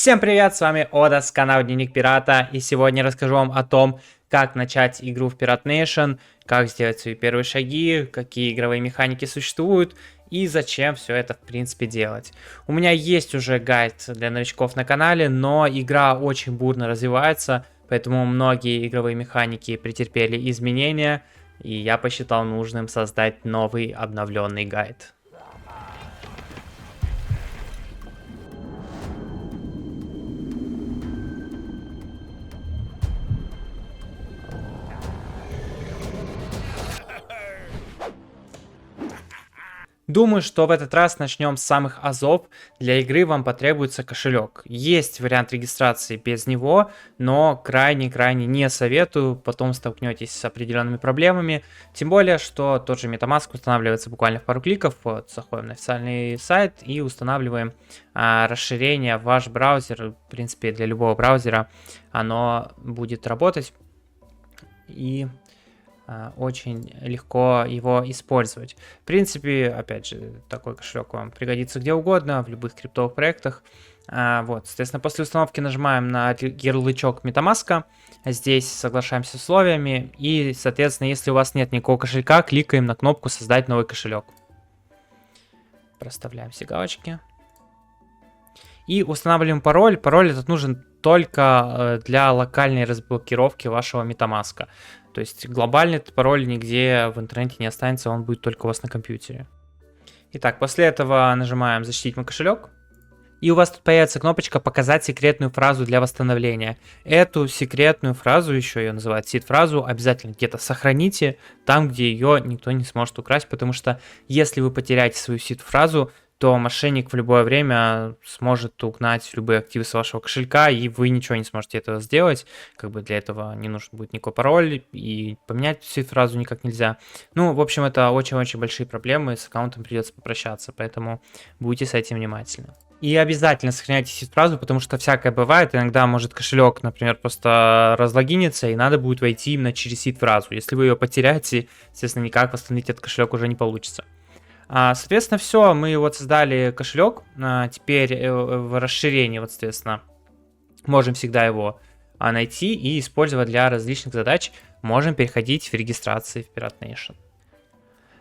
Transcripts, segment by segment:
Всем привет, с вами Ода с канала Дневник Пирата, и сегодня расскажу вам о том, как начать игру в Pirate Nation, как сделать свои первые шаги, какие игровые механики существуют и зачем все это в принципе делать. У меня есть уже гайд для новичков на канале, но игра очень бурно развивается, поэтому многие игровые механики претерпели изменения, и я посчитал нужным создать новый обновленный гайд. Думаю, что в этот раз начнем с самых азов. Для игры вам потребуется кошелек. Есть вариант регистрации без него, но крайне не советую, потом столкнетесь с определенными проблемами. Тем более, что тот же MetaMask устанавливается буквально в пару кликов. Вот, заходим на официальный сайт и устанавливаем расширение в ваш браузер. В принципе, для любого браузера оно будет работать. И очень легко его использовать. В принципе, опять же, такой кошелек вам пригодится где угодно, в любых криптовых проектах. Вот, соответственно, после установки нажимаем на ярлычок MetaMask, здесь соглашаемся с условиями, и, соответственно, если у вас нет никакого кошелька, кликаем на кнопку «Создать новый кошелек». Проставляем все галочки. И устанавливаем пароль. Пароль этот нужен только для локальной разблокировки вашего MetaMask. То есть глобальный пароль нигде в интернете не останется, он будет только у вас на компьютере. Итак, после этого нажимаем «Защитить мой кошелек». И у вас тут появится кнопочка «Показать секретную фразу для восстановления». Эту секретную фразу, еще ее называют сид-фразу, обязательно где-то сохраните, там, где ее никто не сможет украсть, потому что если вы потеряете свою сид-фразу, то мошенник в любое время сможет угнать любые активы с вашего кошелька, и вы ничего не сможете этого сделать. Как бы для этого не нужен будет никакой пароль, и поменять сид-фразу никак нельзя. Ну, в общем, это очень-очень большие проблемы, с аккаунтом придется попрощаться, поэтому будьте с этим внимательны. И обязательно сохраняйте сид-фразу, потому что всякое бывает. Иногда может кошелек, например, просто разлогиниться, и надо будет войти именно через сид-фразу. Если вы ее потеряете, естественно, никак восстановить этот кошелек уже не получится. Соответственно, все, мы вот создали кошелек. Теперь в расширении, вот, соответственно, можем всегда его найти и использовать для различных задач. Можем переходить в регистрации в Pirate Nation.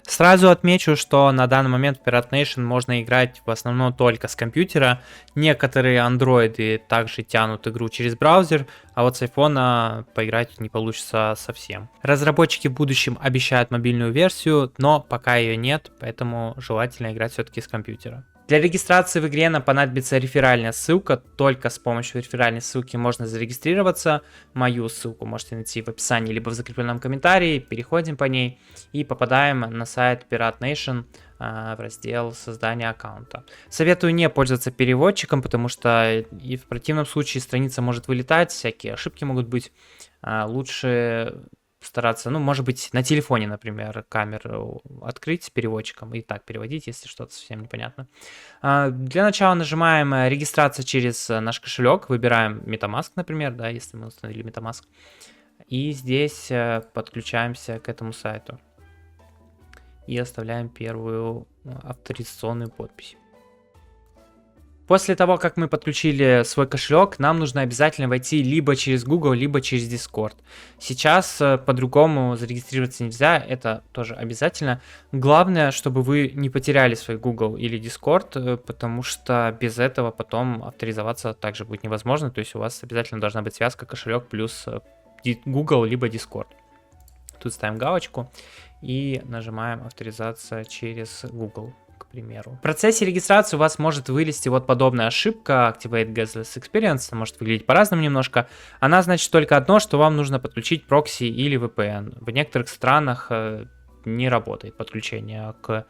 Сразу отмечу, что на данный момент в Pirate Nation можно играть в основном только с компьютера. Некоторые андроиды также тянут игру через браузер, а вот с айфона поиграть не получится совсем. Разработчики в будущем обещают мобильную версию, но пока ее нет, поэтому желательно играть все-таки с компьютера. Для регистрации в игре нам понадобится реферальная ссылка, только с помощью реферальной ссылки можно зарегистрироваться. Мою ссылку можете найти в описании либо в закрепленном комментарии, переходим по ней и попадаем на сайт Pirate Nation в раздел создания аккаунта. Советую не пользоваться переводчиком, потому что и в противном случае страница может вылетать, всякие ошибки могут быть. Лучше стараться, ну, может быть, на телефоне, например, камеру открыть с переводчиком и так переводить, если что-то совсем непонятно. Для начала нажимаем «Регистрация через наш кошелек», выбираем MetaMask, например, да, если мы установили MetaMask, и здесь подключаемся к этому сайту и оставляем первую авторизационную подпись. После того, как мы подключили свой кошелек, нам нужно обязательно войти либо через Google, либо через Discord. Сейчас по-другому зарегистрироваться нельзя, это тоже обязательно. Главное, чтобы вы не потеряли свой Google или Discord, потому что без этого потом авторизоваться также будет невозможно. То есть у вас обязательно должна быть связка кошелек плюс Google либо Discord. Тут ставим галочку и нажимаем «Авторизация через Google». К примеру. В процессе регистрации у вас может вылезти вот подобная ошибка Activate Guestless Experience, может выглядеть по-разному немножко. Она значит только одно, что вам нужно подключить прокси или VPN. В некоторых странах не работает подключение к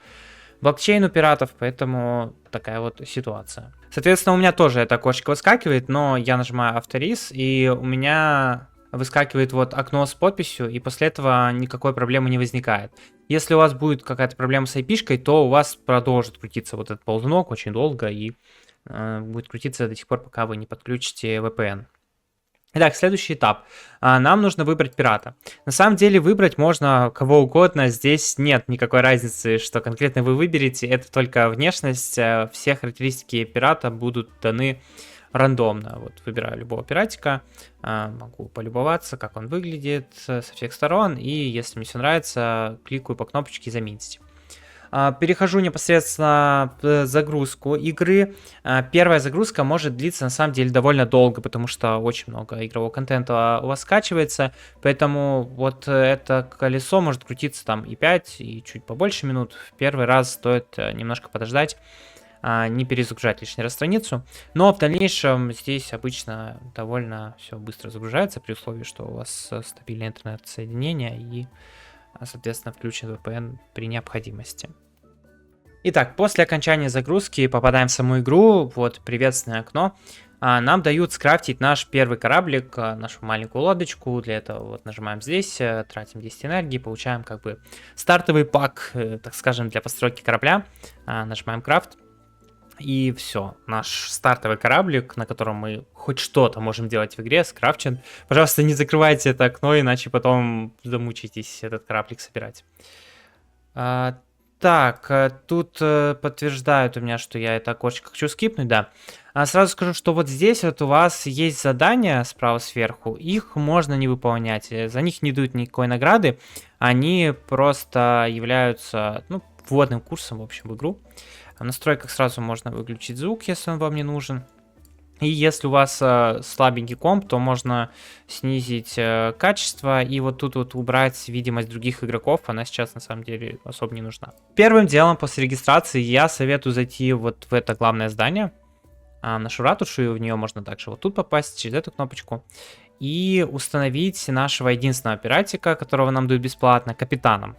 блокчейну пиратов, поэтому такая вот ситуация. Соответственно, у меня тоже это окошко выскакивает, но я нажимаю авториз, и у меня выскакивает вот окно с подписью, и после этого никакой проблемы не возникает. Если у вас будет какая-то проблема с IP-шкой, то у вас продолжит крутиться вот этот ползунок очень долго, и будет крутиться до тех пор, пока вы не подключите VPN. Итак, следующий этап. Нам нужно выбрать пирата. На самом деле выбрать можно кого угодно, здесь нет никакой разницы, что конкретно вы выберете, это только внешность, все характеристики пирата будут даны рандомно. Вот выбираю любого пиратика, могу полюбоваться, как он выглядит со всех сторон, и если мне все нравится, кликаю по кнопочке «Заменить». Перехожу непосредственно в загрузку игры. Первая загрузка может длиться на самом деле довольно долго, потому что очень много игрового контента у вас скачивается, поэтому вот это колесо может крутиться там и 5, и чуть побольше минут. В первый раз стоит немножко подождать, не перезагружать лишний раз страницу, но в дальнейшем здесь обычно довольно все быстро загружается, при условии, что у вас стабильное интернет-соединение и, соответственно, включен VPN при необходимости. Итак, после окончания загрузки попадаем в саму игру, вот приветственное окно. Нам дают скрафтить наш первый кораблик, нашу маленькую лодочку. Для этого вот нажимаем здесь, тратим 10 энергии, получаем как бы стартовый пак, так скажем, для постройки корабля. Нажимаем крафт. И все, наш стартовый кораблик, на котором мы хоть что-то можем делать в игре, скрафчен. Пожалуйста, не закрывайте это окно, иначе потом замучитесь этот кораблик собирать. Так, тут подтверждают у меня, что я это окошко хочу скипнуть, да. Сразу скажу, что вот здесь вот у вас есть задания справа сверху, их можно не выполнять, за них не дают никакой награды, они просто являются, ну, вводным курсом, в общем, в игру. В настройках сразу можно выключить звук, если он вам не нужен. И если у вас слабенький комп, то можно снизить качество и вот тут вот убрать видимость других игроков. Она сейчас на самом деле особо не нужна. Первым делом после регистрации я советую зайти вот в это главное здание, нашу ратушу, и в нее можно также вот тут попасть через эту кнопочку. И установить нашего единственного пиратика, которого нам дают бесплатно, капитаном.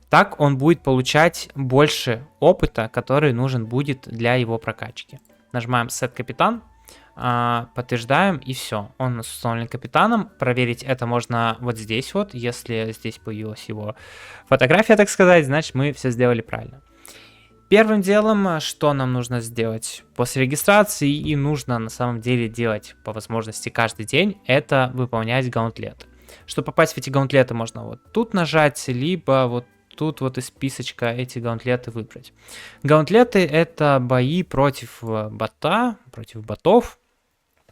Так он будет получать больше опыта, который нужен будет для его прокачки. Нажимаем Set Капитан. Подтверждаем, и все. Он у нас установлен капитаном. Проверить это можно вот здесь вот. Если здесь появилась его фотография, так сказать, значит мы все сделали правильно. Первым делом, что нам нужно сделать после регистрации, и нужно на самом деле делать по возможности каждый день, это выполнять гаунтлеты. Чтобы попасть в эти гаунтлеты, можно вот тут нажать, либо вот тут вот из списочка эти гаунтлеты выбрать. Гаунтлеты — это бои против ботов,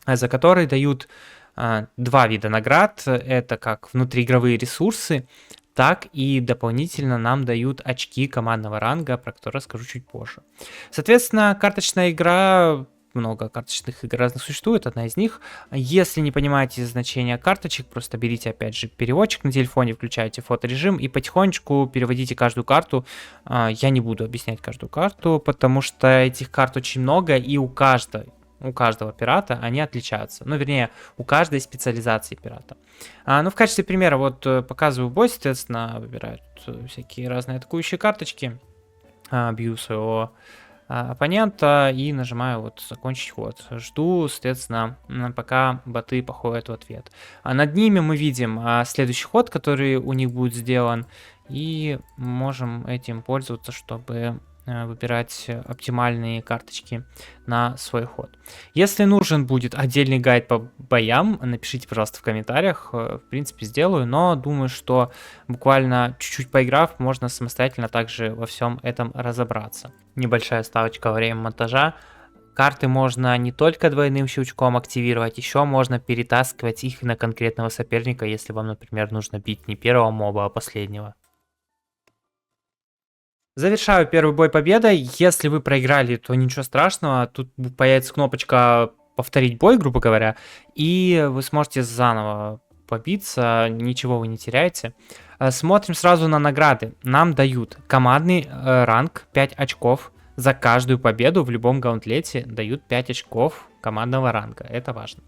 за которые дают два вида наград. Это как внутриигровые ресурсы, так и дополнительно нам дают очки командного ранга, про которые расскажу чуть позже. Соответственно, карточная игра, много карточных игр разных существует, одна из них. Если не понимаете значение карточек, просто берите опять же переводчик на телефоне, включайте фоторежим и потихонечку переводите каждую карту. Я не буду объяснять каждую карту, потому что этих карт очень много, и у каждого пирата они отличаются. Ну, вернее, у каждой специализации пирата. Ну, в качестве примера, вот показываю бой, соответственно, выбираю всякие разные атакующие карточки, бью своего оппонента и нажимаю вот закончить ход. Жду, соответственно, пока боты походят в ответ. Над ними мы видим следующий ход, который у них будет сделан, и можем этим пользоваться, чтобы выбирать оптимальные карточки на свой ход. Если нужен будет отдельный гайд по боям, напишите, пожалуйста, в комментариях. В принципе, сделаю, но думаю, что буквально чуть-чуть поиграв, можно самостоятельно также во всем этом разобраться. Небольшая ставочка во время монтажа. Карты можно не только двойным щелчком активировать, еще можно перетаскивать их на конкретного соперника, если вам, например, нужно бить не первого моба, а последнего. Завершаю первый бой победой. Если вы проиграли, то ничего страшного. Тут появится кнопочка «Повторить бой», грубо говоря, и вы сможете заново побиться, ничего вы не теряете. Смотрим сразу на награды. Нам дают командный ранг 5 очков. За каждую победу в любом гаунтлете дают 5 очков командного ранга. Это важно.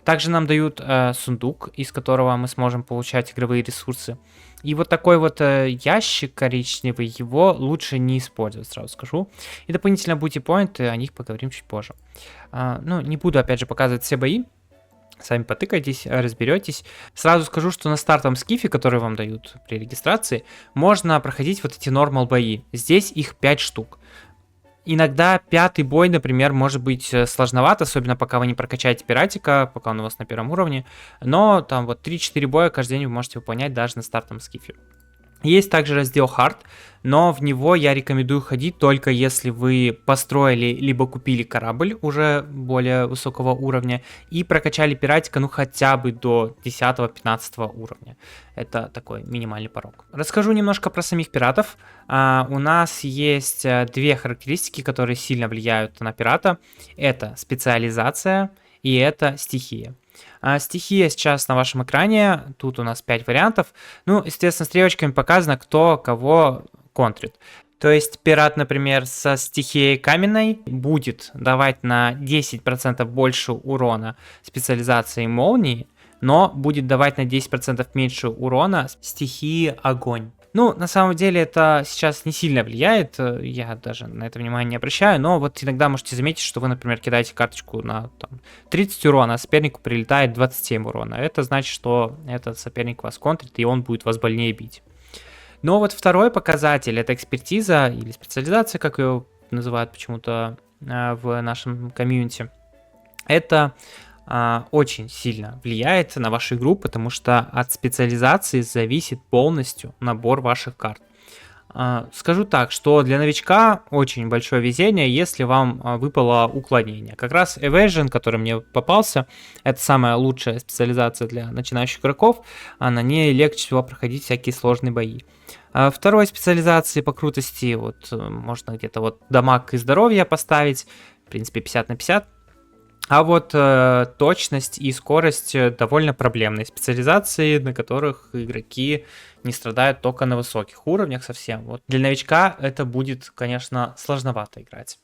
Также нам дают сундук, из которого мы сможем получать игровые ресурсы. И вот такой вот ящик коричневый, его лучше не использовать, сразу скажу. И дополнительно бути-поинты, о них поговорим чуть позже. Ну, не буду опять же показывать все бои. Сами потыкайтесь, разберетесь. Сразу скажу, что на стартовом скифе, который вам дают при регистрации, можно проходить вот эти нормал бои. Здесь их 5 штук. Иногда пятый бой, например, может быть сложноват, особенно пока вы не прокачаете пиратика, пока он у вас на первом уровне. Но там вот 3-4 боя каждый день вы можете выполнять даже на стартовом скифе. Есть также раздел Hard, но в него я рекомендую ходить только если вы построили либо купили корабль уже более высокого уровня и прокачали пиратика, ну хотя бы до 10-15 уровня. Это такой минимальный порог. Расскажу немножко про самих пиратов. У нас есть две характеристики, которые сильно влияют на пирата. Это специализация и это стихия. Стихия сейчас на вашем экране, тут у нас 5 вариантов. Ну, естественно, стрелочками показано, кто кого контрит. То есть пират, например, со стихией каменной будет давать на 10% больше урона специализации молнии, но будет давать на 10% меньше урона стихии огонь. Ну, на самом деле это сейчас не сильно влияет, я даже на это внимание не обращаю, но вот иногда можете заметить, что вы, например, кидаете карточку на там, 30 урона, а сопернику прилетает 27 урона. Это значит, что этот соперник вас контрит, и он будет вас больнее бить. Но вот второй показатель — это экспертиза или специализация, как ее называют почему-то в нашем комьюнити. Это очень сильно влияет на вашу игру, потому что от специализации зависит полностью набор ваших карт. Скажу так, что для новичка очень большое везение, если вам выпало уклонение. Как раз Evasion, который мне попался, это самая лучшая специализация для начинающих игроков, а на ней легче всего проходить всякие сложные бои. Второй специализации по крутости, вот можно где-то вот дамаг и здоровье поставить, в принципе 50 на 50. А вот точность и скорость довольно проблемные специализации, на которых игроки не страдают только на высоких уровнях совсем. Вот для новичка это будет, конечно, сложновато играть.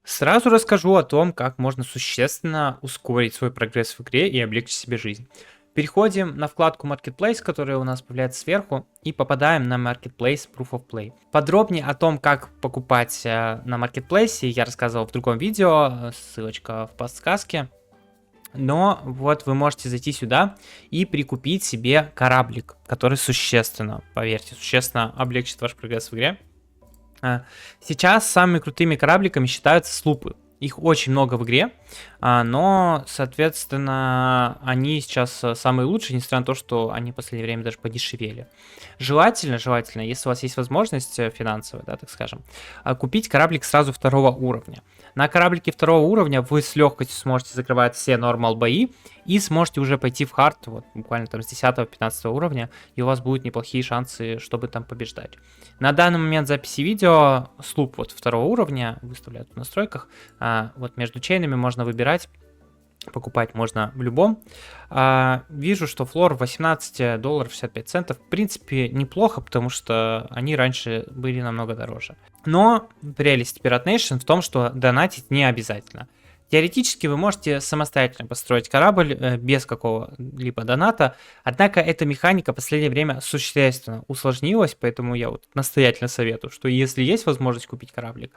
Сразу расскажу о том, как можно существенно ускорить свой прогресс в игре и облегчить себе жизнь. Переходим на вкладку Marketplace, которая у нас появляется сверху, и попадаем на Marketplace Proof of Play. Подробнее о том, как покупать на Marketplace, я рассказывал в другом видео, ссылочка в подсказке. Но вот вы можете зайти сюда и прикупить себе кораблик, который существенно, поверьте, существенно облегчит ваш прогресс в игре. Сейчас самыми крутыми корабликами считаются слупы. Их очень много в игре, но, соответственно, они сейчас самые лучшие, несмотря на то, что они в последнее время даже подешевели. Желательно, если у вас есть возможность финансовая, да, так скажем, купить кораблик сразу второго уровня. На кораблике второго уровня вы с легкостью сможете закрывать все нормал бои и сможете уже пойти в хард, вот буквально там с 10-15 уровня, и у вас будут неплохие шансы, чтобы там побеждать. На данный момент записи видео слуп вот второго уровня выставляют в настройках. Вот между чейнами можно выбирать, покупать можно в любом. Вижу, что флор $18.65. В принципе, неплохо, потому что они раньше были намного дороже. Но прелесть Pirate Nation в том, что донатить не обязательно. Теоретически вы можете самостоятельно построить корабль без какого-либо доната, однако эта механика в последнее время существенно усложнилась, поэтому я вот настоятельно советую, что если есть возможность купить кораблик,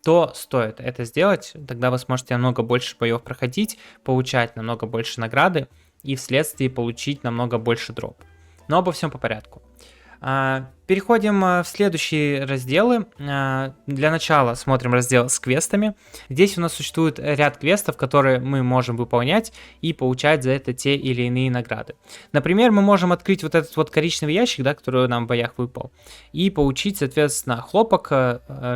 то стоит это сделать, тогда вы сможете намного больше боев проходить, получать намного больше награды и вследствие получить намного больше дроп. Но обо всем по порядку. Переходим в следующие разделы. Для начала смотрим раздел с квестами. Здесь у нас существует ряд квестов, которые мы можем выполнять и получать за это те или иные награды. Например, мы можем открыть вот этот вот коричневый ящик, да, который нам в боях выпал, и получить, соответственно, хлопок,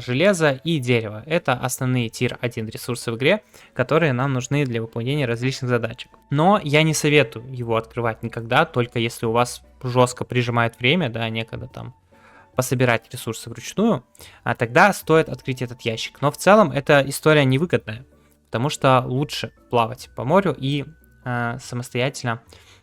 железо и дерево. Это основные тир-1 ресурсы в игре, которые нам нужны для выполнения различных задачек. Но я не советую его открывать никогда, только если у вас жестко прижимает время, да, некогда там пособирать ресурсы вручную, а тогда стоит открыть этот ящик. Но в целом эта история невыгодная, потому что лучше плавать по морю и самостоятельно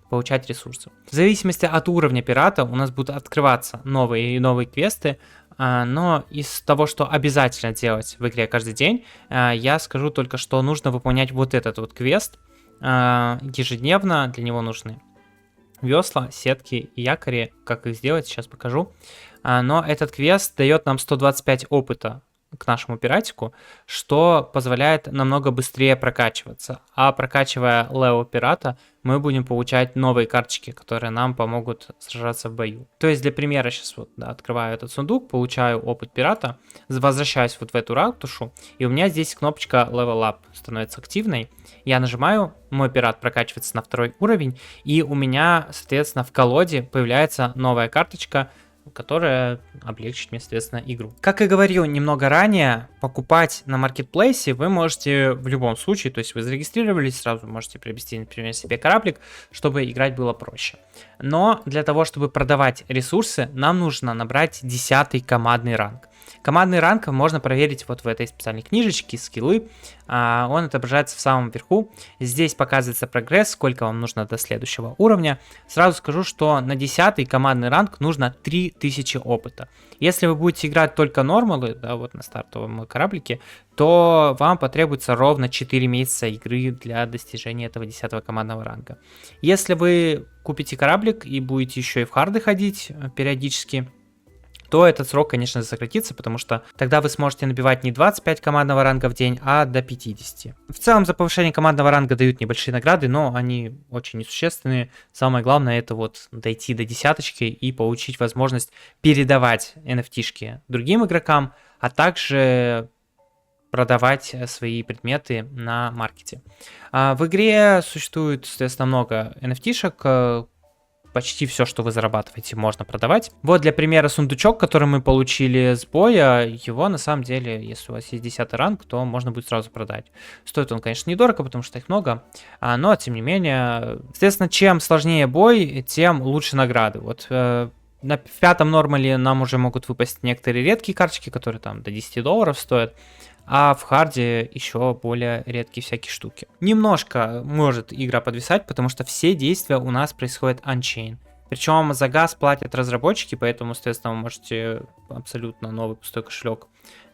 получать ресурсы. В зависимости от уровня пирата у нас будут открываться новые и новые квесты, но из того, что обязательно делать в игре каждый день, я скажу только, что нужно выполнять вот этот вот квест ежедневно. Для него нужны весла, сетки и якори. Как их сделать, сейчас покажу. Но этот квест дает нам 125 опыта к нашему пиратику, что позволяет намного быстрее прокачиваться. А прокачивая левел пирата, мы будем получать новые карточки, которые нам помогут сражаться в бою. То есть для примера сейчас вот, да, открываю этот сундук, получаю опыт пирата, возвращаюсь вот в эту ратушу, и у меня здесь кнопочка Level Up становится активной. Я нажимаю, мой пират прокачивается на 2 уровень, и у меня, соответственно, в колоде появляется новая карточка, которая облегчит мне, соответственно, игру. Как и говорил немного ранее, покупать на маркетплейсе вы можете в любом случае, то есть вы зарегистрировались, сразу можете приобрести, например, себе кораблик, чтобы играть было проще. Но для того, чтобы продавать ресурсы, нам нужно набрать 10-й командный ранг. Командный ранг можно проверить вот в этой специальной книжечке, скиллы. Он отображается в самом верху. Здесь показывается прогресс, сколько вам нужно до следующего уровня. Сразу скажу, что на 10-й командный ранг нужно 3000 опыта. Если вы будете играть только нормалы, да, вот на стартовом кораблике, то вам потребуется ровно 4 месяца игры для достижения этого 10-го командного ранга. Если вы купите кораблик и будете еще и в харды ходить периодически, то этот срок, конечно, сократится, потому что тогда вы сможете набивать не 25 командного ранга в день, а до 50. В целом за повышение командного ранга дают небольшие награды, но они очень несущественные. Самое главное это вот дойти до десяточки и получить возможность передавать NFT-шки другим игрокам, а также продавать свои предметы на маркете. В игре существует, соответственно, много NFT-шек, почти все, что вы зарабатываете, можно продавать. Вот для примера сундучок, который мы получили с боя, его на самом деле, если у вас есть 10 ранг, то можно будет сразу продать. Стоит он, конечно, недорого, потому что их много, но тем не менее, соответственно, чем сложнее бой, тем лучше награды. Вот в 5-м нормале нам уже могут выпасть некоторые редкие карточки, которые там до 10 долларов стоят. А в харде еще более редкие всякие штуки. Немножко может игра подвисать, потому что все действия у нас происходят анчейн. Причем за газ платят разработчики, поэтому, соответственно, вы можете абсолютно новый пустой кошелек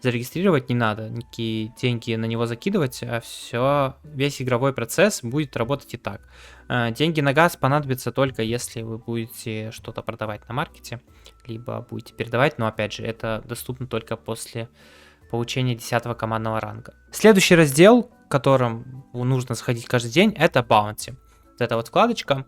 зарегистрировать, не надо никакие деньги на него закидывать, а весь игровой процесс будет работать и так. Деньги на газ понадобятся только если вы будете что-то продавать на маркете, либо будете передавать, но опять же, это доступно только после получения 10-го командного ранга. Следующий раздел, в котором нужно заходить каждый день, это Bounty. Вот эта вот вкладочка.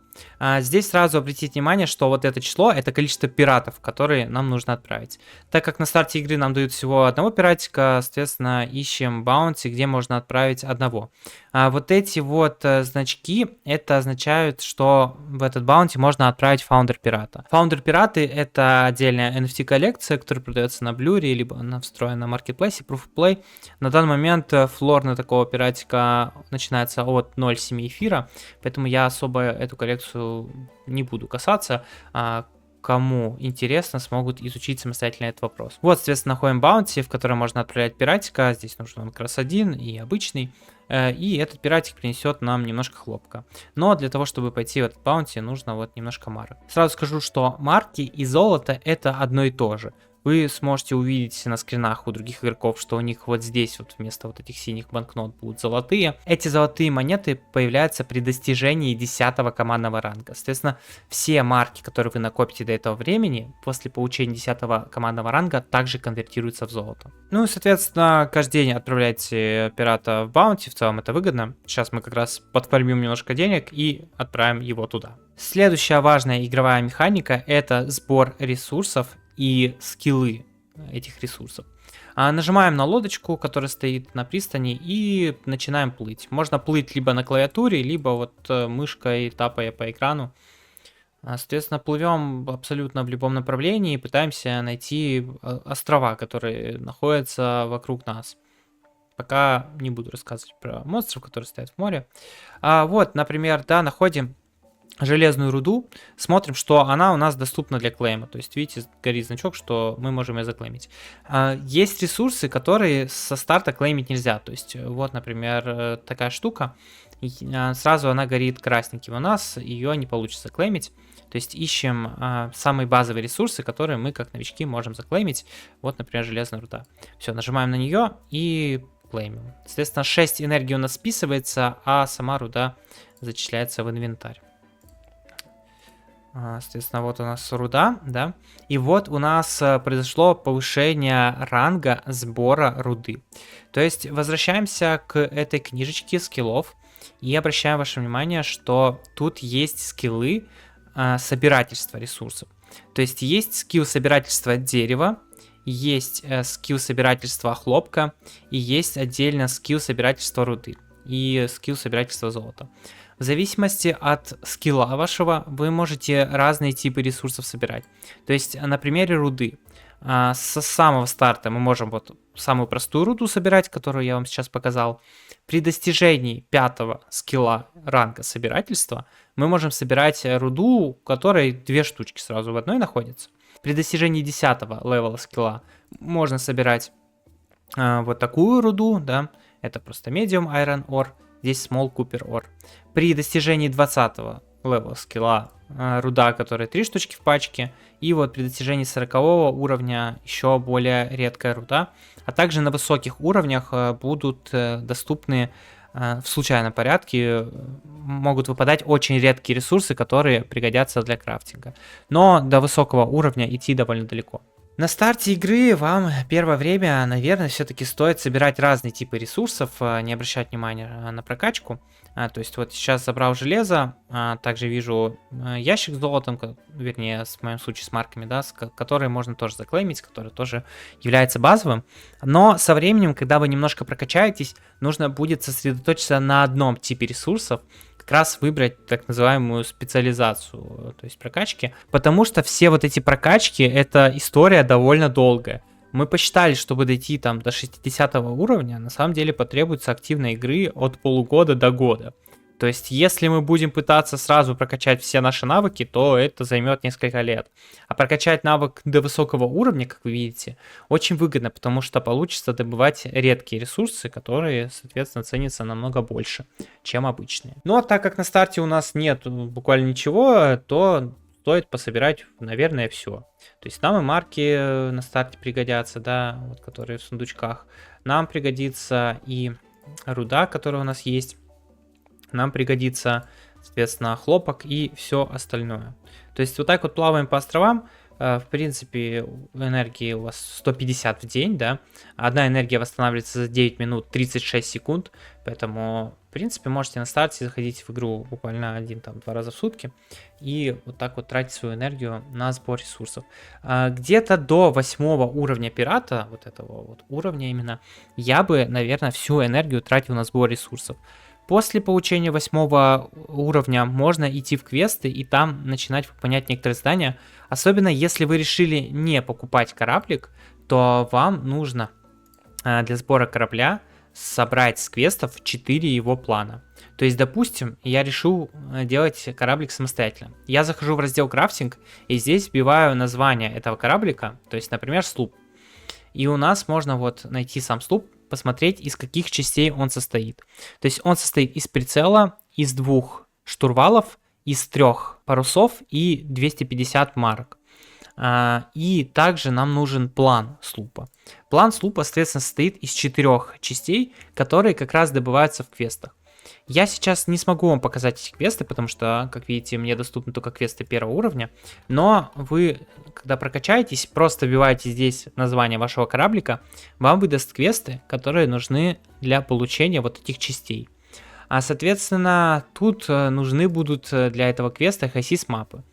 Здесь сразу обратите внимание, что вот это число, это количество пиратов, которые нам нужно отправить. Так как на старте игры нам дают всего одного пиратика, соответственно, ищем Bounty, где можно отправить одного. Вот эти вот значки, это означают, что в этот Bounty можно отправить Founder пирата. Founder пираты это отдельная NFT коллекция, которая продается на Блюре, либо она встроена на Marketplace, Proof of Play. На данный момент флор на такого пиратика начинается от 0,7 эфира, поэтому я особо эту коллекцию не буду касаться. Кому интересно, смогут изучить самостоятельно этот вопрос. Вот, соответственно, находим Bounty, в котором можно отправлять пиратика. Здесь нужен он как раз один и обычный. И этот пиратик принесет нам немножко хлопка. Но для того, чтобы пойти в этот Bounty, нужно вот немножко марок. Сразу скажу, что марки и золото это одно и то же. Вы сможете увидеть на скринах у других игроков, что у них вот здесь вот вместо вот этих синих банкнот будут золотые. Эти золотые монеты появляются при достижении 10-го командного ранга. Соответственно, все марки, которые вы накопите до этого времени, после получения 10-го командного ранга, также конвертируются в золото. Ну и, соответственно, каждый день отправляйте пирата в баунти, в целом это выгодно. Сейчас мы как раз подфармим немножко денег и отправим его туда. Следующая важная игровая механика это сбор ресурсов и скиллы этих ресурсов. Нажимаем на лодочку, которая стоит на пристани, и начинаем плыть. Можно плыть либо на клавиатуре, либо вот мышкой, тапая по экрану. Соответственно, плывем абсолютно в любом направлении и пытаемся найти острова, которые находятся вокруг нас. Пока не буду рассказывать про монстров, которые стоят в море. Вот, например, да, находим железную руду, смотрим, что она у нас доступна для клейма. То есть, видите, горит значок, что мы можем ее заклеймить. Есть ресурсы, которые со старта клеймить нельзя. То есть, вот, например, такая штука. Сразу она горит красненьким. У нас ее не получится клеймить. То есть, ищем самые базовые ресурсы, которые мы, как новички, можем заклеймить. Вот, например, железная руда. Все, нажимаем на нее и клеймим. Соответственно, 6 энергии у нас списывается, а сама руда зачисляется в инвентарь. Соответственно, вот у нас руда, да. И вот у нас произошло повышение ранга сбора руды. То есть возвращаемся к этой книжечке скиллов и обращаем ваше внимание, что тут есть скиллы собирательства ресурсов. То есть есть скилл собирательства дерева, есть скилл собирательства хлопка и есть отдельно скилл собирательства руды и скилл собирательства золота. В зависимости от скилла вашего вы можете разные типы ресурсов собирать. То есть на примере руды. С самого старта мы можем вот самую простую руду собирать, которую я вам сейчас показал. При достижении 5 скилла ранга собирательства мы можем собирать руду, у которой 2 штучки сразу в одной находятся. При достижении 10 левела скилла можно собирать вот такую руду, да, это просто Medium Iron Ore, здесь Small Cooper Ore. При достижении 20 левела скилла руда, которая 3 штучки в пачке, и вот при достижении 40 уровня еще более редкая руда, а также на высоких уровнях будут доступны в случайном порядке, могут выпадать очень редкие ресурсы, которые пригодятся для крафтинга. Но до высокого уровня идти довольно далеко. На старте игры вам первое время, наверное, все-таки стоит собирать разные типы ресурсов, не обращать внимания на прокачку. То есть вот сейчас забрал железо, также вижу ящик с золотом, вернее, в моем случае с марками, да, которые можно тоже заклеймить, который тоже является базовым. Но со временем, когда вы немножко прокачаетесь, нужно будет сосредоточиться на одном типе ресурсов, как раз выбрать так называемую специализацию, то есть прокачки, потому что все вот эти прокачки, это история довольно долгая. Мы посчитали, чтобы дойти там до 60 уровня, на самом деле потребуется активной игры от полугода до года. То есть, если мы будем пытаться сразу прокачать все наши навыки, то это займет несколько лет. А прокачать навык до высокого уровня, как вы видите, очень выгодно, потому что получится добывать редкие ресурсы, которые, соответственно, ценятся намного больше, чем обычные. Ну а так как на старте у нас нет буквально ничего, то стоит пособирать, наверное, все. То есть нам и марки на старте пригодятся, да, вот, которые в сундучках. Нам пригодится и руда, которая у нас есть. Нам пригодится, соответственно, хлопок и все остальное. То есть вот так вот плаваем по островам. В принципе, энергии у вас 150 в день, да. Одна энергия восстанавливается за 9 минут 36 секунд. Поэтому, в принципе, можете на старте заходить в игру буквально 1-2 раза в сутки. И вот так вот тратить свою энергию на сбор ресурсов. Где-то до 8 уровня пирата, вот этого вот уровня именно, я бы, наверное, всю энергию тратил на сбор ресурсов. После получения 8 уровня можно идти в квесты и там начинать выполнять некоторые задания. Особенно если вы решили не покупать кораблик, то вам нужно для сбора корабля собрать с квестов 4 его плана. То есть, допустим, я решил делать кораблик самостоятельно. Я захожу в раздел крафтинг и здесь вбиваю название этого кораблика, то есть, например, слуп. И у нас можно вот найти сам слуп, посмотреть, из каких частей он состоит. То есть он состоит из прицела, из 2 штурвалов, из 3 парусов и 250 марок. И также нам нужен план слупа. План слупа, соответственно, состоит из 4 частей, которые как раз добываются в квестах. Я сейчас не смогу вам показать эти квесты, потому что, как видите, мне доступны только квесты 1 уровня. Но вы, когда прокачаетесь, просто вбиваете здесь название вашего кораблика, вам выдаст квесты, которые нужны для получения вот этих частей. Соответственно, тут нужны будут для этого квеста HiSys мапы.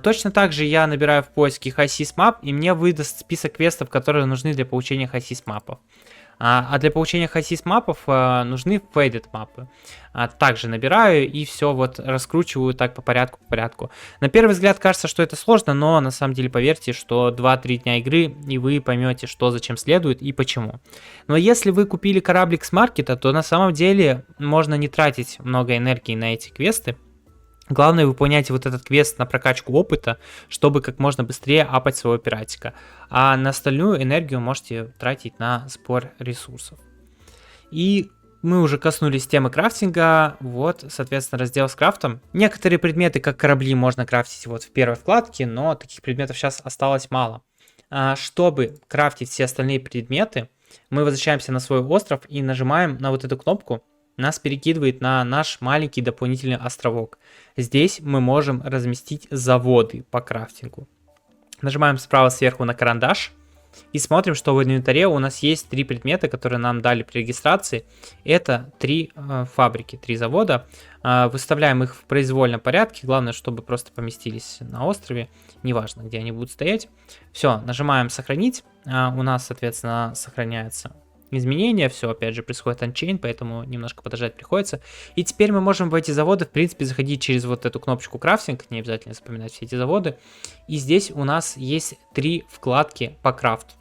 Точно так же я набираю в поиске HiSys мап, и мне выдаст список квестов, которые нужны для получения HiSys мапов. А для получения HiSys мапов нужны faded мапы. Также набираю и все вот раскручиваю так по порядку. На первый взгляд кажется, что это сложно, но на самом деле поверьте, что 2-3 дня игры и вы поймете, что зачем следует и почему. Но если вы купили кораблик с маркета, то на самом деле можно не тратить много энергии на эти квесты. Главное, выполняйте вот этот квест на прокачку опыта, чтобы как можно быстрее апать своего пиратика. А на остальную энергию можете тратить на сбор ресурсов. И мы уже коснулись темы крафтинга. Вот, соответственно, раздел с крафтом. Некоторые предметы, как корабли, можно крафтить вот в первой вкладке, но таких предметов сейчас осталось мало. Чтобы крафтить все остальные предметы, мы возвращаемся на свой остров и нажимаем на вот эту кнопку. Нас перекидывает на наш маленький дополнительный островок. Здесь мы можем разместить заводы по крафтингу. Нажимаем справа сверху на карандаш и смотрим, что в инвентаре у нас есть 3 предмета, которые нам дали при регистрации. Это 3 фабрики, 3 завода. Выставляем их в произвольном порядке. Главное, чтобы просто поместились на острове. Неважно, где они будут стоять. Все, нажимаем сохранить. У нас, соответственно, сохраняется изменения, все, опять же, происходит анчейн, поэтому немножко подождать приходится. И теперь мы можем в эти заводы, в принципе, заходить через вот эту кнопочку крафтинг, не обязательно запоминать все эти заводы. И здесь у нас есть 3 вкладки по крафту.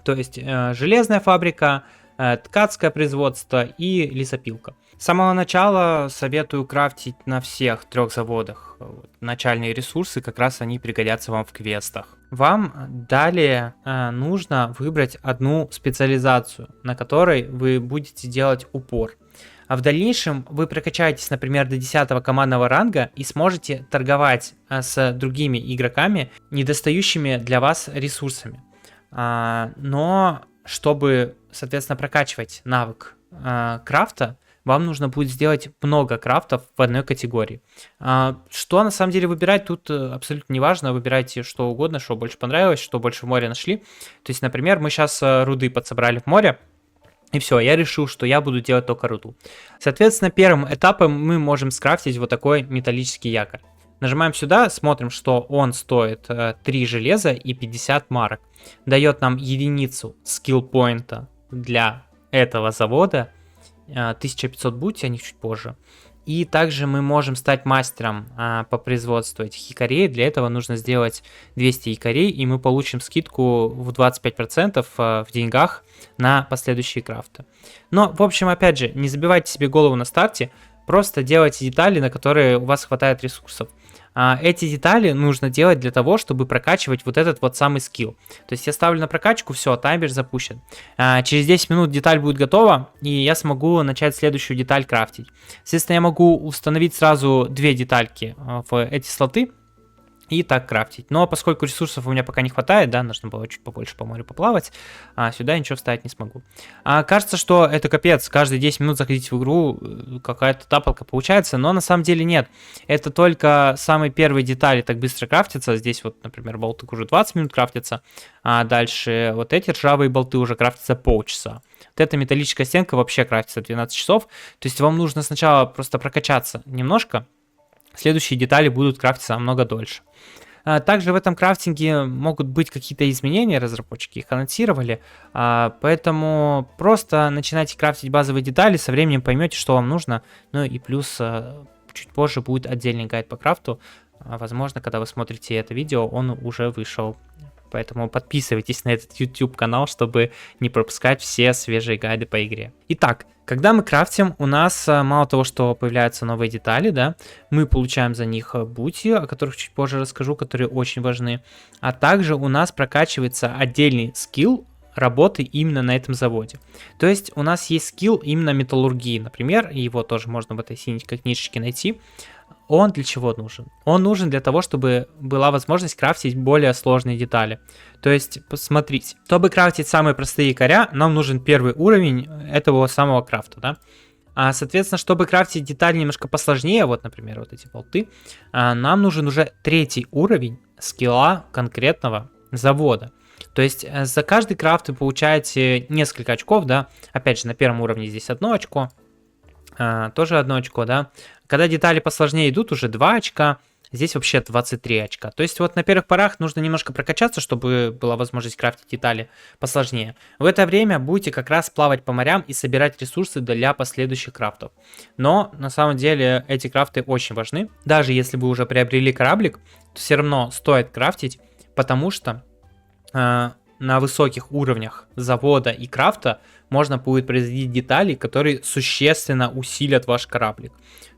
То есть железная фабрика, ткацкое производство и лесопилка. С самого начала советую крафтить на всех 3 заводах. Начальные ресурсы, как раз они пригодятся вам в квестах. Вам далее нужно выбрать одну специализацию, на которой вы будете делать упор. А в дальнейшем вы прокачаетесь, например, до 10 командного ранга и сможете торговать с другими игроками, недостающими для вас ресурсами. Но чтобы, соответственно, прокачивать навык крафта, вам нужно будет сделать много крафтов в одной категории. Что на самом деле выбирать, тут абсолютно не важно. Выбирайте что угодно, что больше понравилось, что больше в море нашли. То есть, например, мы сейчас руды подсобрали в море, и все, я решил, что я буду делать только руду. Соответственно, первым этапом мы можем скрафтить вот такой металлический якорь. Нажимаем сюда, смотрим, что он стоит 3 железа и 50 марок. Дает нам единицу скилл-поинта для этого завода. 1500 будете, о них чуть позже. И также мы можем стать мастером по производству этих якорей. Для этого нужно сделать 200 якорей, и мы получим скидку в 25% в деньгах на последующие крафты. Но, в общем, опять же, не забивайте себе голову на старте. Просто делайте детали, на которые у вас хватает ресурсов. Эти детали нужно делать для того, чтобы прокачивать вот этот вот самый скилл. То есть я ставлю на прокачку, все, таймер запущен. Через 10 минут деталь будет готова, и я смогу начать следующую деталь крафтить. Соответственно, я могу установить сразу 2 детальки в эти слоты и так крафтить. Но поскольку ресурсов у меня пока не хватает, да, нужно было чуть побольше по морю поплавать, сюда ничего вставить не смогу. Кажется, что это капец, каждые 10 минут заходить в игру, какая-то тапалка получается, но на самом деле нет. Это только самые первые детали так быстро крафтятся. Здесь вот, например, болты уже 20 минут крафтятся, а дальше вот эти ржавые болты уже крафтятся полчаса. Вот эта металлическая стенка вообще крафтится 12 часов. То есть вам нужно сначала просто прокачаться немножко, следующие детали будут крафтиться намного дольше. Также в этом крафтинге могут быть какие-то изменения, разработчики их анонсировали, поэтому просто начинайте крафтить базовые детали, со временем поймете, что вам нужно, ну и плюс чуть позже будет отдельный гайд по крафту, возможно, когда вы смотрите это видео, он уже вышел. Поэтому подписывайтесь на этот YouTube канал, чтобы не пропускать все свежие гайды по игре. Итак, когда мы крафтим, у нас мало того, что появляются новые детали, да, мы получаем за них бути, о которых чуть позже расскажу, которые очень важны. А также у нас прокачивается отдельный скилл работы именно на этом заводе. То есть у нас есть скилл именно металлургии, например, его тоже можно в этой синенькой книжечке найти. Он для чего нужен? Он нужен для того, чтобы была возможность крафтить более сложные детали. То есть, посмотрите, чтобы крафтить самые простые якоря, нам нужен первый уровень этого самого крафта, да? Соответственно, чтобы крафтить детали немножко посложнее, вот, например, вот эти болты, нам нужен уже 3 уровень скилла конкретного завода. То есть за каждый крафт вы получаете несколько очков, да? Опять же, на первом уровне здесь 1 очко, тоже 1 очко, да? Когда детали посложнее идут, уже 2 очка, здесь вообще 23 очка. То есть вот на первых порах нужно немножко прокачаться, чтобы была возможность крафтить детали посложнее. В это время будете как раз плавать по морям и собирать ресурсы для последующих крафтов. Но на самом деле эти крафты очень важны. Даже если вы уже приобрели кораблик, то все равно стоит крафтить, потому что на высоких уровнях завода и крафта можно будет производить детали, которые существенно усилят ваш кораблик.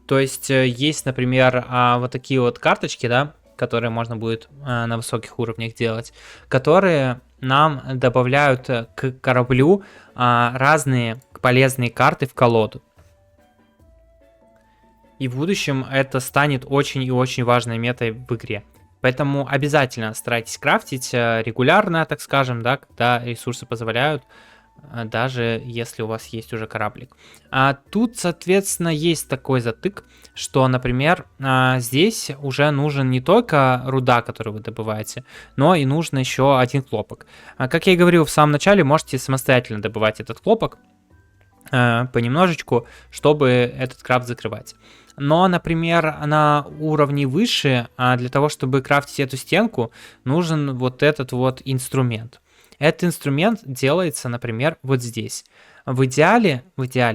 То есть есть, например, вот такие вот карточки, да, которые можно будет на высоких уровнях делать, которые нам добавляют к кораблю разные полезные карты в колоду. И в будущем это станет очень и очень важной метой в игре. Поэтому обязательно старайтесь крафтить регулярно, так скажем, да, когда ресурсы позволяют, даже если у вас есть уже кораблик. Тут, соответственно, есть такой затык, что, например, здесь уже нужен не только руда, которую вы добываете, но и нужно еще 1 хлопок. Как я и говорил в самом начале, можете самостоятельно добывать этот хлопок понемножечку, чтобы этот крафт закрывать. Но, например, на уровне выше, для того, чтобы крафтить эту стенку, нужен вот этот вот инструмент. Этот инструмент делается, например, вот здесь. В идеале,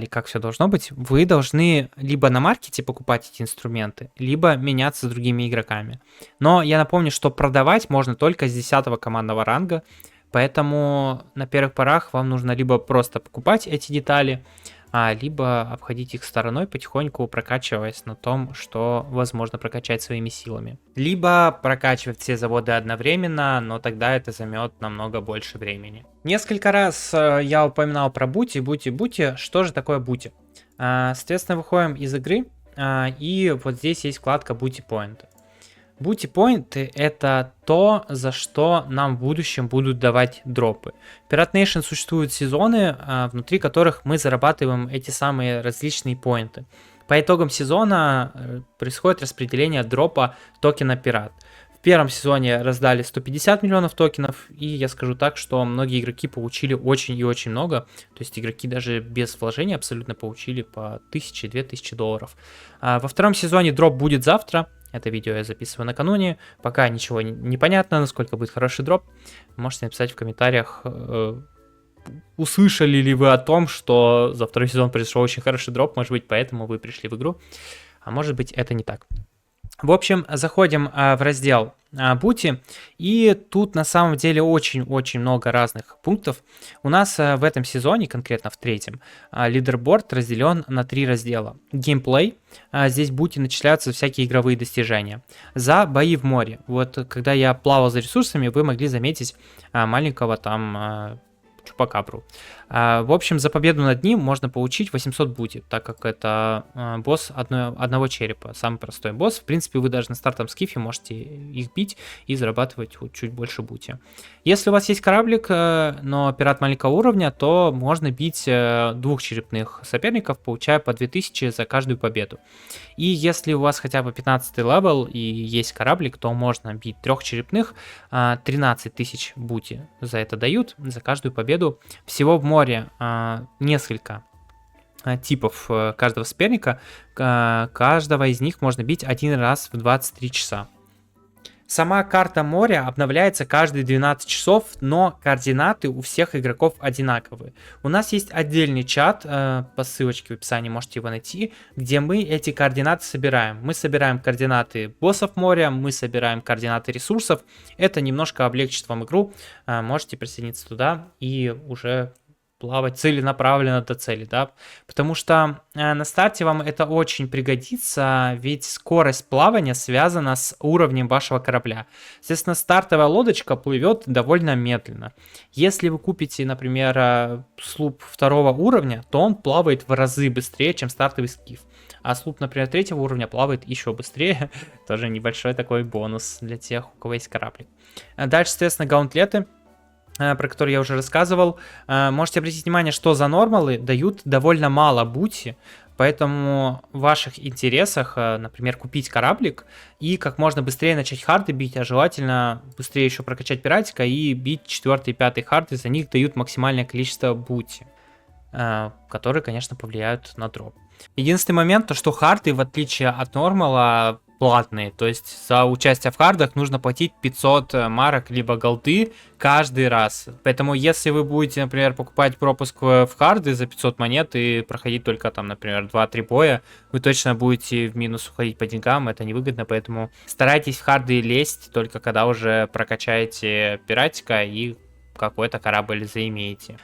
как все должно быть, вы должны либо на маркете покупать эти инструменты, либо меняться с другими игроками. Но я напомню, что продавать можно только с 10 командного ранга, поэтому на первых порах вам нужно либо просто покупать эти детали, либо обходить их стороной, потихоньку прокачиваясь на том, что возможно прокачать своими силами. Либо прокачивать все заводы одновременно, но тогда это займет намного больше времени. Несколько раз я упоминал про бути. Что же такое бути? Соответственно, выходим из игры, и вот здесь есть вкладка Booty Point. Booty Point — это то, за что нам в будущем будут давать дропы. В Pirate Nation существуют сезоны, внутри которых мы зарабатываем эти самые различные поинты. По итогам сезона происходит распределение дропа токена Пират. В первом сезоне раздали 150 миллионов токенов, и я скажу так, что многие игроки получили очень и очень много. То есть игроки даже без вложения абсолютно получили по 1000-2000 долларов. Во втором сезоне дроп будет завтра. Это видео я записываю накануне. Пока ничего не понятно, насколько будет хороший дроп. Можете написать в комментариях, услышали ли вы о том, что за второй сезон произошел очень хороший дроп. Может быть, поэтому вы пришли в игру. А может быть, это не так. В общем, заходим в раздел Booty, и тут на самом деле очень-очень много разных пунктов. У нас в этом сезоне, конкретно в третьем, лидерборд разделен на 3 раздела. Геймплей, здесь Booty начисляются всякие игровые достижения. За бои в море, вот когда я плавал за ресурсами, вы могли заметить маленького там чупакабру. В общем, за победу над ним можно получить 800 бути, так как это босс одного черепа, самый простой босс. В принципе, вы даже на стартовом скифе можете их бить и зарабатывать чуть больше бути. Если у вас есть кораблик, но пират маленького уровня, то можно бить 2 черепных соперников, получая по 2000 за каждую победу. И если у вас хотя бы 15 левел и есть кораблик, то можно бить 3 черепных, 13 тысяч бути за это дают, за каждую победу. Всего в море несколько типов каждого соперника, каждого из них можно бить один раз в 23 часа. Сама карта моря обновляется каждые 12 часов, но координаты у всех игроков одинаковые. У нас есть отдельный чат, по ссылочке в описании можете его найти, где мы эти координаты собираем. Мы собираем координаты боссов моря, мы собираем координаты ресурсов. Это немножко облегчит вам игру, можете присоединиться туда и уже плавать целенаправленно до цели, да, потому что на старте вам это очень пригодится, ведь скорость плавания связана с уровнем вашего корабля. Естественно, стартовая лодочка плывет довольно медленно. Если вы купите, например, слуп 2 уровня, то он плавает в разы быстрее, чем стартовый скиф. А слуп, например, 3 уровня плавает еще быстрее. Тоже небольшой такой бонус для тех, у кого есть кораблик. Дальше, соответственно, гаунтлеты, про который я уже рассказывал. Можете обратить внимание, что за нормалы дают довольно мало бути, поэтому в ваших интересах, например, купить кораблик и как можно быстрее начать харды бить, а желательно быстрее еще прокачать пиратика и бить 4 и 5 харды, за них дают максимальное количество бути, которые, конечно, повлияют на дроп. Единственный момент, то что харды, в отличие от нормала, платные, то есть за участие в хардах нужно платить 500 марок либо голды каждый раз. Поэтому если вы будете, например, покупать пропуск в харды за 500 монет и проходить только там, например, 2-3 боя, вы точно будете в минус уходить по деньгам, это невыгодно, поэтому старайтесь в харды лезть только когда уже прокачаете пиратика и какой-то корабль заимеете.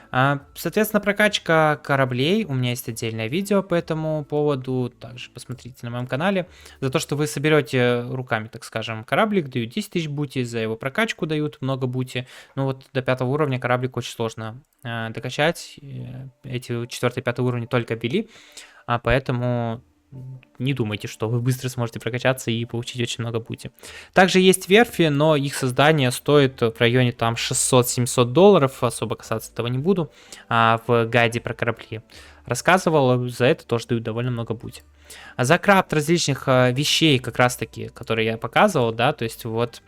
Соответственно, прокачка кораблей. У меня есть отдельное видео по этому поводу. Также посмотрите на моем канале. За то, что вы соберете руками, так скажем, кораблик, дают 10 тысяч бути. За его прокачку дают много бути. Но вот до 5 уровня кораблик очень сложно докачать. Эти 4-5 уровни только били. Поэтому не думайте, что вы быстро сможете прокачаться и получить очень много бути. Также есть верфи, но их создание стоит в районе там 600-700 долларов. Особо касаться этого не буду. В гайде про корабли рассказывал, за это тоже дают довольно много бути. За крафт различных вещей, как раз таки, которые я показывал, да, то есть вот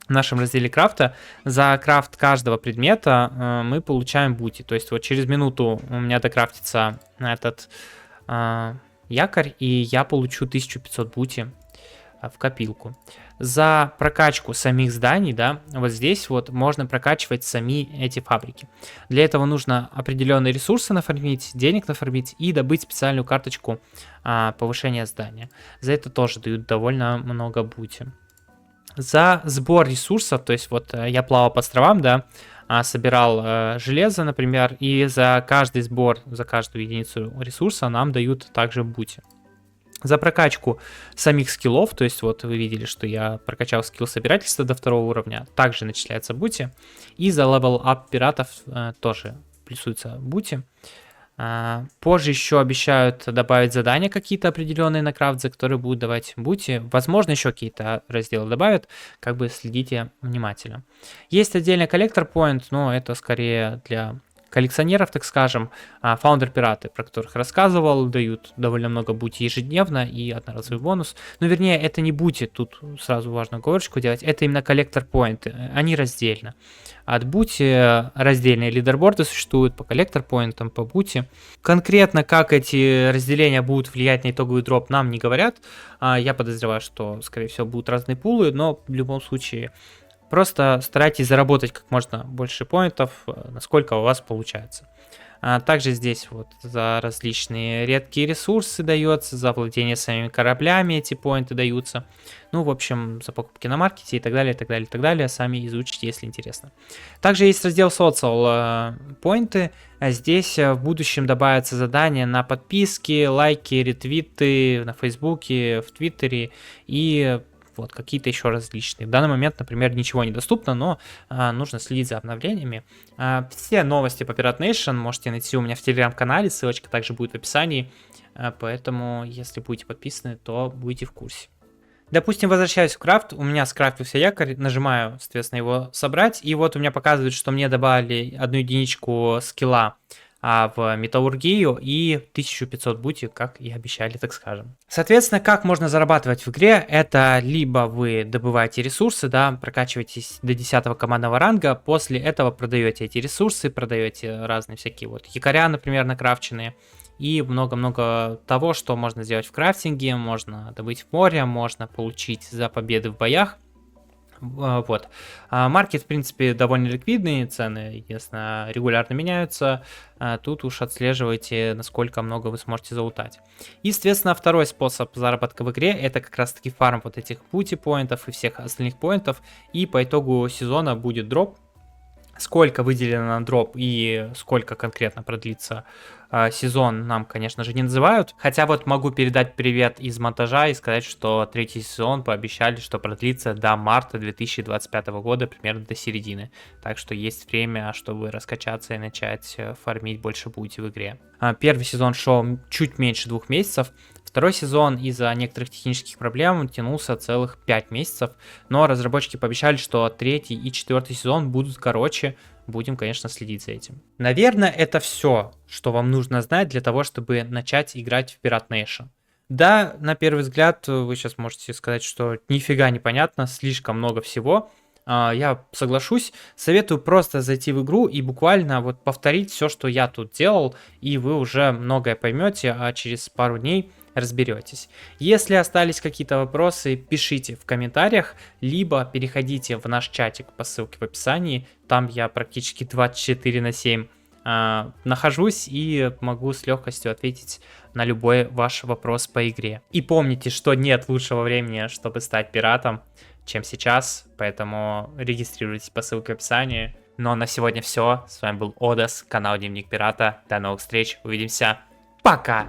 в нашем разделе крафта за крафт каждого предмета мы получаем бути. То есть вот через минуту у меня докрафтится этот якорь, и я получу 1500 бути. в копилку. За прокачку самих зданий, да, вот здесь вот можно прокачивать сами эти фабрики. Для этого нужно определенные ресурсы нафармить, денег нафармить и добыть специальную карточку повышения здания. За это тоже дают довольно много бути. За сбор ресурсов, то есть вот я плавал по островам, да, собирал железо, например, и за каждый сбор, за каждую единицу ресурса нам дают также бути. За прокачку самих скиллов, то есть вот вы видели, что я прокачал скилл собирательства до 2 уровня, также начисляется бути. И за левел ап пиратов тоже плюсуется бути. Позже еще обещают добавить задания какие-то определенные на крафт, за которые будут давать бути. Возможно, еще какие-то разделы добавят, как бы следите внимательно. Есть отдельный коллектор point, но это скорее для коллекционеров, так скажем. Фаундер-пираты, про которых рассказывал, дают довольно много бути ежедневно и одноразовый бонус. Но вернее, это не бути, тут сразу важно оговорочку делать, это именно коллектор point, они раздельно. От бути раздельные лидерборды существуют по коллектор поинтам, по бути. Конкретно как эти разделения будут влиять на итоговый дроп, нам не говорят. Я подозреваю, что, скорее всего, будут разные пулы, но в любом случае просто старайтесь заработать как можно больше поинтов, насколько у вас получается. Также здесь вот за различные редкие ресурсы дается, за владение самими кораблями эти поинты даются. Ну, в общем, за покупки на маркете и так далее, и так далее, и так далее. Сами изучите, если интересно. Также есть раздел Social поинты. Здесь в будущем добавятся задания на подписки, лайки, ретвиты на Фейсбуке, в Твиттере и вот какие-то еще различные. В данный момент, например, ничего не доступно, но нужно следить за обновлениями. Все новости по Pirate Nation можете найти у меня в телеграм-канале, ссылочка также будет в описании, поэтому если будете подписаны, то будете в курсе. Допустим, возвращаюсь в крафт, у меня скрафтился якорь, нажимаю, соответственно, его собрать, и вот у меня показывает, что мне добавили 1 единичку скилла в металлургию и 1500 бути, как и обещали, так скажем. Соответственно, как можно зарабатывать в игре, это либо вы добываете ресурсы, да, прокачиваетесь до 10 командного ранга, после этого продаете эти ресурсы, продаете разные всякие вот якоря, например, накрафченные, и много-много того, что можно сделать в крафтинге, можно добыть в море, можно получить за победы в боях. Вот. Маркет, в принципе, довольно ликвидный, цены, естественно, регулярно меняются. Тут уж отслеживайте, насколько много вы сможете залутать. И, соответственно, второй способ заработка в игре, это как раз-таки фарм вот этих бути-поинтов и всех остальных поинтов. И по итогу сезона будет дроп. Сколько выделено на дроп и сколько конкретно продлится сезон, нам, конечно же, не называют. Хотя вот могу передать привет из монтажа и сказать, что 3-й сезон пообещали, что продлится до марта 2025 года, примерно до середины. Так что есть время, чтобы раскачаться и начать фармить больше бути в игре. Первый сезон шел чуть меньше 2 месяцев. Второй сезон из-за некоторых технических проблем тянулся целых 5 месяцев, но разработчики пообещали, что 3-й и 4-й сезон будут короче, будем, конечно, следить за этим. Наверное, это все, что вам нужно знать для того, чтобы начать играть в Pirate Nation. Да, на первый взгляд вы сейчас можете сказать, что нифига не понятно, слишком много всего. Я соглашусь, советую просто зайти в игру и буквально вот повторить все, что я тут делал, и вы уже многое поймете, а через пару дней разберетесь. Если остались какие-то вопросы, пишите в комментариях, либо переходите в наш чатик по ссылке в описании, там я практически 24/7 нахожусь и могу с легкостью ответить на любой ваш вопрос по игре. И помните, что нет лучшего времени, чтобы стать пиратом, чем сейчас, поэтому регистрируйтесь по ссылке в описании. Но на сегодня все. С вами был Одас, канал Дневник Пирата. До новых встреч, увидимся. Пока!